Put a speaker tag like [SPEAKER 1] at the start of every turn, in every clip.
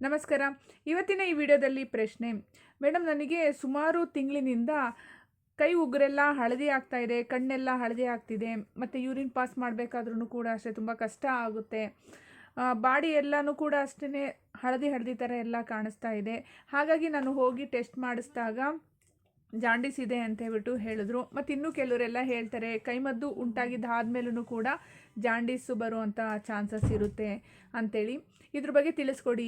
[SPEAKER 1] ನಮಸ್ಕಾರ. ಇವತ್ತಿನ ಈ ವಿಡಿಯೋದಲ್ಲಿ ಪ್ರಶ್ನೆ, ಮೇಡಮ್ ನನಗೆ ಸುಮಾರು ತಿಂಗಳಿನಿಂದ ಕೈ ಉಗುರೆಲ್ಲ ಹಳದಿ ಆಗ್ತಾ ಇದೆ, ಕಣ್ಣೆಲ್ಲ ಹಳದಿ ಆಗ್ತಿದೆ, ಮತ್ತು ಯೂರಿನ್ ಪಾಸ್ ಮಾಡಬೇಕಾದ್ರೂ ಕೂಡ ಅಷ್ಟೇ ತುಂಬ ಕಷ್ಟ ಆಗುತ್ತೆ. ಬಾಡಿ ಎಲ್ಲನೂ ಕೂಡ ಅಷ್ಟೇ ಹಳದಿ ಹಳದಿ ಥರ ಎಲ್ಲ ಕಾಣಿಸ್ತಾ ಇದೆ. ಹಾಗಾಗಿ ನಾನು ಹೋಗಿ ಟೆಸ್ಟ್ ಮಾಡಿಸಿದಾಗ ಜಾಂಡೀಸ್ ಇದೆ ಅಂತ ಹೇಳ್ಬಿಟ್ಟು ಹೇಳಿದ್ರು. ಮತ್ತು ಇನ್ನೂ ಕೆಲವರೆಲ್ಲ ಹೇಳ್ತಾರೆ ಕೈಮದ್ದು ಉಂಟಾಗಿದ್ದಾದ್ಮೇಲೂ ಕೂಡ ಜಾಂಡೀಸು ಬರುವಂಥ ಚಾನ್ಸಸ್ ಇರುತ್ತೆ ಅಂಥೇಳಿ. ಇದ್ರ ಬಗ್ಗೆ ತಿಳಿಸ್ಕೊಡಿ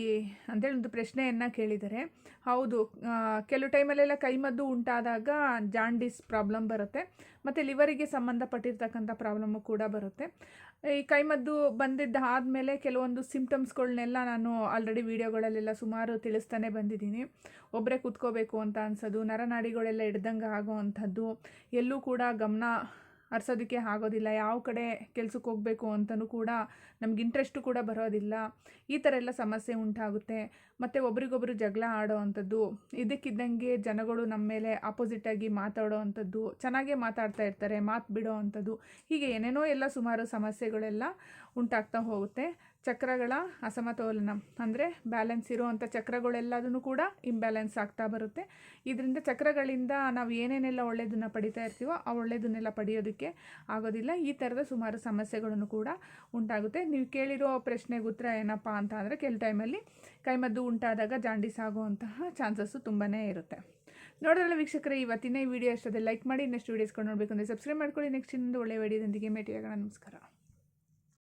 [SPEAKER 1] ಅಂತೇಳಿ ಒಂದು ಪ್ರಶ್ನೆಯನ್ನು ಕೇಳಿದ್ದಾರೆ. ಹೌದು, ಕೆಲವು ಟೈಮಲ್ಲೆಲ್ಲ ಕೈಮದ್ದು ಉಂಟಾದಾಗ ಜಾಂಡೀಸ್ ಪ್ರಾಬ್ಲಮ್ ಬರುತ್ತೆ, ಮತ್ತು ಲಿವರಿಗೆ ಸಂಬಂಧಪಟ್ಟಿರ್ತಕ್ಕಂಥ ಪ್ರಾಬ್ಲಮ್ಮು ಕೂಡ ಬರುತ್ತೆ. ಈ ಕೈಮದ್ದು ಬಂದಿದ್ದಾದಮೇಲೆ ಕೆಲವೊಂದು ಸಿಂಪ್ಟಮ್ಸ್ಗಳನ್ನೆಲ್ಲ ನಾನು ಆಲ್ರೆಡಿ ವೀಡಿಯೋಗಳಲ್ಲೆಲ್ಲ ಸುಮಾರು ತಿಳಿಸ್ತಾನೆ ಬಂದಿದ್ದೀನಿ. ಒಬ್ಬರೇ ಕೂತ್ಕೋಬೇಕು ಅಂತ ಅನ್ಸೋದು, ನರನಾಡಿಗಳೆಲ್ಲ ಹಿಡ್ದಂಗೆ ಆಗೋ ಅಂಥದ್ದು, ಎಲ್ಲೂ ಕೂಡ ಗಮನ ಹರಿಸೋದಕ್ಕೆ ಆಗೋದಿಲ್ಲ, ಯಾವ ಕಡೆ ಕೆಲ್ಸಕ್ಕೆ ಹೋಗಬೇಕು ಅಂತಲೂ ಕೂಡ ನಮ್ಗೆ ಇಂಟ್ರೆಸ್ಟು ಕೂಡ ಬರೋದಿಲ್ಲ, ಈ ಥರ ಎಲ್ಲ ಸಮಸ್ಯೆ ಉಂಟಾಗುತ್ತೆ. ಮತ್ತು ಒಬ್ರಿಗೊಬ್ರು ಜಗಳ ಆಡೋ ಅಂಥದ್ದು, ಇದಕ್ಕಿದ್ದಂಗೆ ಜನಗಳು ನಮ್ಮ ಮೇಲೆ ಆಪೋಸಿಟಾಗಿ ಮಾತಾಡೋ ಅಂಥದ್ದು, ಚೆನ್ನಾಗೇ ಮಾತಾಡ್ತಾ ಇರ್ತಾರೆ, ಮಾತು ಬಿಡೋ ಅಂಥದ್ದು, ಹೀಗೆ ಏನೇನೋ ಎಲ್ಲ ಸುಮಾರು ಸಮಸ್ಯೆಗಳೆಲ್ಲ ಉಂಟಾಗ್ತಾ ಹೋಗುತ್ತೆ. ಚಕ್ರಗಳ ಅಸಮತೋಲನ ಅಂದರೆ ಬ್ಯಾಲೆನ್ಸ್ ಇರೋವಂಥ ಚಕ್ರಗಳೆಲ್ಲದೂ ಕೂಡ ಇಂಬ್ಯಾಲೆನ್ಸ್ ಆಗ್ತಾ ಬರುತ್ತೆ. ಇದರಿಂದ ಚಕ್ರಗಳಿಂದ ನಾವು ಏನೇನೆಲ್ಲ ಒಳ್ಳೆಯದನ್ನು ಪಡಿತಾ ಇರ್ತೀವೋ ಆ ಒಳ್ಳೆಯದನ್ನೆಲ್ಲ ಪಡೆಯೋದಕ್ಕೆ ಆಗೋದಿಲ್ಲ. ಈ ಥರದ ಸುಮಾರು ಸಮಸ್ಯೆಗಳನ್ನು ಕೂಡ ಉಂಟಾಗುತ್ತೆ. ನೀವು ಕೇಳಿರೋ ಪ್ರಶ್ನೆಗೆ ಉತ್ತರ ಏನಪ್ಪ ಅಂತ ಅಂದರೆ, ಕೆಲವು ಟೈಮಲ್ಲಿ ಕೈಮದ್ದು ಉಂಟಾದಾಗ ಜಾಂಡೀಸ್ ಆಗುವಂತಹ ಚಾನ್ಸಸ್ಸು ತುಂಬಾ ಇರುತ್ತೆ. ನೋಡೋದ್ರಲ್ಲ ವೀಕ್ಷಕರೇ, ಇವತ್ತಿನ ಈ ವಿಡಿಯೋ ಇಷ್ಟದೆ ಲೈಕ್ ಮಾಡಿ. ನೆಕ್ಸ್ಟ್ ವೀಡಿಯೋಸ್ಕೊಂಡು ನೋಡಬೇಕು ಅಂದರೆ ಸಬ್ಸ್ಕ್ರೈಬ್ ಮಾಡ್ಕೊಳ್ಳಿ. ನೆಕ್ಸ್ಟ್ ಇನ್ನೊಂದು ಒಳ್ಳೆಯ ವಿಡಿಯೋದೊಂದಿಗೆ ಭೇಟಿಯಾಗೋಣ. ನಮಸ್ಕಾರ.